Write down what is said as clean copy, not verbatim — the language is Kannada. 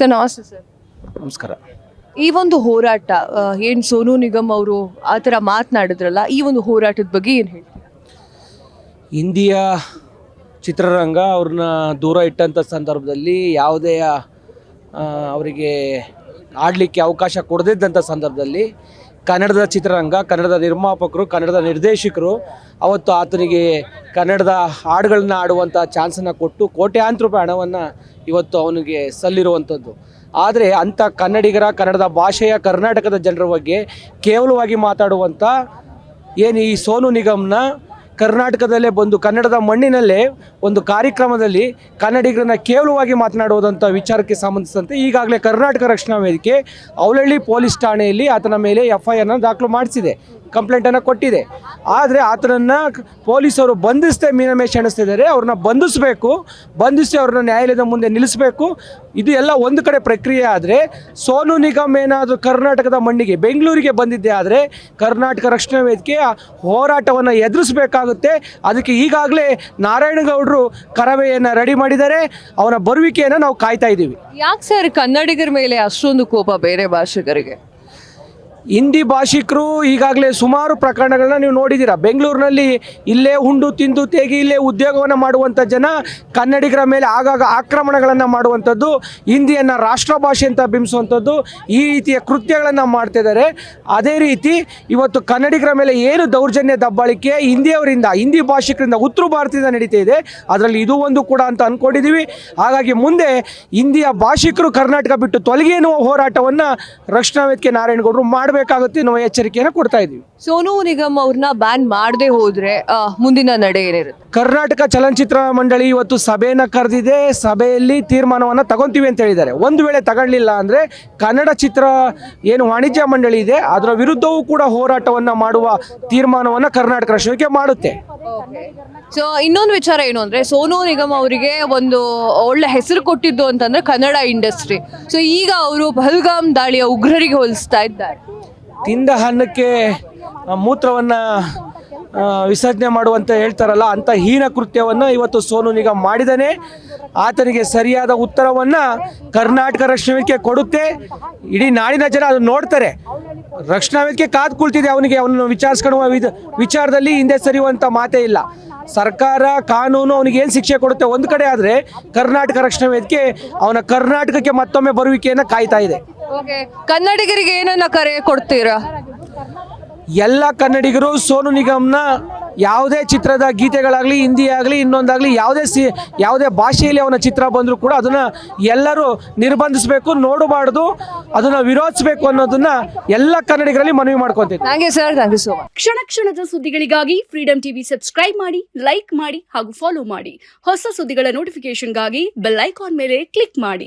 ಸರ್ ನಮಸ್ತೆ ಸರ್. ನಮಸ್ಕಾರ. ಈ ಒಂದು ಹೋರಾಟ ಏನು ಸೋನು ನಿಗಮ್ ಅವರು ಆ ಥರ ಮಾತನಾಡಿದ್ರಲ್ಲ, ಈ ಒಂದು ಹೋರಾಟದ ಬಗ್ಗೆ ಏನು ಹೇಳ್ತೀರಾ? ಹಿಂದಿಯ ಚಿತ್ರರಂಗ ಅವ್ರನ್ನ ದೂರ ಇಟ್ಟಂಥ ಸಂದರ್ಭದಲ್ಲಿ ಯಾವುದೇ ಅವರಿಗೆ ಆಡಲಿಕ್ಕೆ ಅವಕಾಶ ಕೊಡದಿದ್ದಂಥ ಸಂದರ್ಭದಲ್ಲಿ ಕನ್ನಡದ ಚಿತ್ರರಂಗ, ಕನ್ನಡದ ನಿರ್ಮಾಪಕರು, ಕನ್ನಡದ ನಿರ್ದೇಶಕರು ಅವತ್ತು ಆತನಿಗೆ ಕನ್ನಡದ ಹಾಡುಗಳನ್ನ ಆಡುವಂಥ ಚಾನ್ಸನ್ನು ಕೊಟ್ಟು ಕೋಟ್ಯಾಂತರ ರೂಪಾಯಿ ಹಣವನ್ನು ಇವತ್ತು ಅವನಿಗೆ ಸಲ್ಲಿರುವಂಥದ್ದು. ಆದರೆ ಅಂಥ ಕನ್ನಡಿಗರ, ಕನ್ನಡದ ಭಾಷೆಯ, ಕರ್ನಾಟಕದ ಜನರ ಬಗ್ಗೆ ಕೇವಲವಾಗಿ ಮಾತಾಡುವಂಥ ಏನು ಈ ಸೋನು ನಿಗಮ್ನ ಕರ್ನಾಟಕದಲ್ಲೇ ಬಂದು ಕನ್ನಡದ ಮಣ್ಣಿನಲ್ಲೇ ಒಂದು ಕಾರ್ಯಕ್ರಮದಲ್ಲಿ ಕನ್ನಡಿಗರನ್ನ ಕೇವಲವಾಗಿ ಮಾತನಾಡುವುದಂಥ ವಿಚಾರಕ್ಕೆ ಸಂಬಂಧಿಸಿದಂತೆ ಈಗಾಗಲೇ ಕರ್ನಾಟಕ ರಕ್ಷಣಾ ವೇದಿಕೆ ಅವಲಹಳ್ಳಿ ಪೊಲೀಸ್ ಠಾಣೆಯಲ್ಲಿ ಆತನ ಮೇಲೆ FIRನ ದಾಖಲು ಮಾಡಿಸಿದೆ, ಕಂಪ್ಲೇಂಟನ್ನು ಕೊಟ್ಟಿದೆ. ಆದರೆ ಆತನನ್ನು ಪೊಲೀಸರು ಬಂಧಿಸದೆ ಮೀನಮೇಷ ಎಣಿಸ್ತಿದ್ದಾರೆ. ಅವ್ರನ್ನ ಬಂಧಿಸಿ ಅವ್ರನ್ನ ನ್ಯಾಯಾಲಯದ ಮುಂದೆ ನಿಲ್ಲಿಸಬೇಕು. ಇದು ಎಲ್ಲ ಒಂದು ಕಡೆ ಪ್ರಕ್ರಿಯೆ. ಆದರೆ ಸೋನು ನಿಗಮ್ ಏನಾದರೂ ಕರ್ನಾಟಕದ ಮಣ್ಣಿಗೆ, ಬೆಂಗಳೂರಿಗೆ ಬಂದಿದ್ದೆ ಆದರೆ ಕರ್ನಾಟಕ ರಕ್ಷಣಾ ವೇದಿಕೆ ಹೋರಾಟವನ್ನು ಎದುರಿಸಬೇಕಾಗುತ್ತೆ. ಅದಕ್ಕೆ ಈಗಾಗಲೇ ನಾರಾಯಣಗೌಡರು ಕರವೆಯನ್ನು ರೆಡಿ ಮಾಡಿದ್ದಾರೆ. ಅವನ ಬರುವಿಕೆಯನ್ನು ನಾವು ಕಾಯ್ತಾ ಇದ್ದೀವಿ. ಯಾಕೆ ಸರ್ ಕನ್ನಡಿಗರ ಮೇಲೆ ಅಷ್ಟೊಂದು ಕೋಪ ಬೇರೆ ಭಾಷಿಗರಿಗೆ? ಹಿಂದಿ ಭಾಷಿಕರು ಈಗಾಗಲೇ ಸುಮಾರು ಪ್ರಕರಣಗಳನ್ನ ನೀವು ನೋಡಿದ್ದೀರಾ. ಬೆಂಗಳೂರಿನಲ್ಲಿ ಇಲ್ಲೇ ಉಂಡು ತಿಂದು ತೇಗಿ ಇಲ್ಲೇ ಉದ್ಯೋಗವನ್ನು ಮಾಡುವಂಥ ಜನ ಕನ್ನಡಿಗರ ಮೇಲೆ ಆಗಾಗ ಆಕ್ರಮಣಗಳನ್ನು ಮಾಡುವಂಥದ್ದು, ಹಿಂದಿಯನ್ನು ರಾಷ್ಟ್ರ ಭಾಷೆ ಅಂತ ಬಿಂಬಿಸುವಂಥದ್ದು, ಈ ರೀತಿಯ ಕೃತ್ಯಗಳನ್ನು ಮಾಡ್ತಿದ್ದಾರೆ. ಅದೇ ರೀತಿ ಇವತ್ತು ಕನ್ನಡಿಗರ ಮೇಲೆ ಏನು ದೌರ್ಜನ್ಯ ದಬ್ಬಾಳಿಕೆ ಹಿಂದಿ ಭಾಷಿಕರಿಂದ ಉತ್ತರ ಭಾರತದಿಂದ ನಡೀತಾ ಇದೆ, ಅದರಲ್ಲಿ ಇದು ಒಂದು ಕೂಡ ಅಂತ ಅಂದ್ಕೊಂಡಿದ್ದೀವಿ. ಹಾಗಾಗಿ ಮುಂದೆ ಹಿಂದಿಯ ಭಾಷಿಕರು ಕರ್ನಾಟಕ ಬಿಟ್ಟು ತೊಲಗಿ ಎನ್ನುವ ಹೋರಾಟವನ್ನು ರಕ್ಷಣಾ ವೇದಿಕೆ ನಾರಾಯಣಗೌಡರು ಮಾಡಬೇಕಾಗುತ್ತೆ ಅನ್ನುವ ಎಚ್ಚರಿಕೆಯನ್ನು ಕೊಡ್ತಾ ಇದ್ದೀವಿ. ಸೋನು ನಿಗಮ್ ಅವ್ರನ್ನ ಬ್ಯಾನ್ ಮಾಡದೆ ಹೋದ್ರೆ ಮುಂದಿನ ನಡೆ ಏನಿರುತ್ತೆ? ಕರ್ನಾಟಕ ಚಲನಚಿತ್ರ ಮಂಡಳಿ ಇವತ್ತು ಸಭೆಯನ್ನು ಕರೆದಿದೆ. ಸಭೆಯಲ್ಲಿ ತೀರ್ಮಾನವನ್ನು ತಗೊಂತೀವಿ ಅಂತ ಹೇಳಿದ್ದಾರೆ. ಒಂದು ವೇಳೆ ತಗೊಳ್ಳಿಲ್ಲ ಅಂದರೆ ಕನ್ನಡ ಚಿತ್ರ ಏನು ವಾಣಿಜ್ಯ ಮಂಡಳಿ ಇದೆ ಅದರ ವಿರುದ್ಧವೂ ಕೂಡ ಹೋರಾಟವನ್ನು ಮಾಡುವ ತೀರ್ಮಾನವನ್ನು ಕರ್ನಾಟಕ ರಾಷ್ಟ್ರಕ್ಕೆ ಮಾಡುತ್ತೆ. ಸೊ ಇನ್ನೊಂದು ವಿಚಾರ ಏನು ಅಂದರೆ, ಸೋನು ನಿಗಮ್ ಅವರಿಗೆ ಒಂದು ಒಳ್ಳೆ ಹೆಸರು ಕೊಟ್ಟಿದ್ದು ಅಂತಂದ್ರೆ ಕನ್ನಡ ಇಂಡಸ್ಟ್ರಿ. ಸೊ ಈಗ ಅವರು ಪಹಲ್ಗಾಮ್ ದಾಳಿಯ ಉಗ್ರರಿಗೆ ಹೋಲಿಸ್ತಾ ಇದ್ದಾರೆ. ತಿಂದ ಅನ್ನಕ್ಕೆ ಮೂತ್ರವನ್ನು ವಿಸರ್ಜನೆ ಮಾಡುವಂತ ಹೇಳ್ತಾರಲ್ಲ, ಅಂಥ ಹೀನ ಕೃತ್ಯವನ್ನು ಇವತ್ತು ಸೋನು ನಿಗಮ್ ಮಾಡಿದ್ದಾನೆ. ಆತನಿಗೆ ಸರಿಯಾದ ಉತ್ತರವನ್ನು ಕರ್ನಾಟಕ ರಕ್ಷಣಾ ವೇದಿಕೆ ಕೊಡುತ್ತೆ. ಇಡೀ ನಾಡಿನ ಜನ ಅದನ್ನು ನೋಡ್ತಾರೆ. ರಕ್ಷಣಾ ವೇದಿಕೆ ಕಾದು ಕುಳಿತಿದೆ. ಅವನನ್ನು ವಿಚಾರಿಸ್ಕೊಳ್ಳುವ ವಿಚಾರದಲ್ಲಿ ಹಿಂದೆ ಸರಿಯುವಂಥ ಮಾತೇ ಇಲ್ಲ. ಸರ್ಕಾರ, ಕಾನೂನು ಅವನಿಗೆ ಏನು ಶಿಕ್ಷೆ ಕೊಡುತ್ತೆ ಒಂದು ಕಡೆ, ಆದರೆ ಕರ್ನಾಟಕ ರಕ್ಷಣಾ ವೇದಿಕೆ ಅವನ ಕರ್ನಾಟಕಕ್ಕೆ ಮತ್ತೊಮ್ಮೆ ಬರುವಿಕೆಯನ್ನು ಕಾಯ್ತಾ ಇದೆ. ಕನ್ನಡಿಗರಿಗೆ ಏನನ್ನ ಕರೆ ಕೊಡ್ತೀರಾ? ಎಲ್ಲ ಕನ್ನಡಿಗರು ಸೋನು ನಿಗಮ್ನ ಯಾವುದೇ ಚಿತ್ರದ ಗೀತೆಗಳಾಗಲಿ, ಹಿಂದಿ ಆಗಲಿ, ಇನ್ನೊಂದಾಗಲಿ, ಯಾವುದೇ ಭಾಷೆಯಲ್ಲಿ ಅವನ ಚಿತ್ರ ಬಂದರೂ ಕೂಡ ಅದನ್ನು ಎಲ್ಲರೂ ನಿರ್ಬಂಧಿಸಬೇಕು, ನೋಡಬಾರ್ದು, ಅದನ್ನು ವಿರೋಧಿಸಬೇಕು ಅನ್ನೋದನ್ನ ಎಲ್ಲ ಕನ್ನಡಿಗರಲ್ಲಿ ಮನವಿ ಮಾಡ್ಕೊತೀವಿ. Thank you sir, thank you so much. ಕ್ಷಣ ಕ್ಷಣದ ಸುದ್ದಿಗಳಿಗಾಗಿ ಫ್ರೀಡಮ್ ಟಿವಿ ಸಬ್ಸ್ಕ್ರೈಬ್ ಮಾಡಿ, ಲೈಕ್ ಮಾಡಿ ಹಾಗೂ ಫಾಲೋ ಮಾಡಿ. ಹೊಸ ಸುದ್ದಿಗಳ ನೋಟಿಫಿಕೇಶನ್ಗಾಗಿ ಬೆಲ್ ಐಕಾನ್ ಮೇಲೆ ಕ್ಲಿಕ್ ಮಾಡಿ.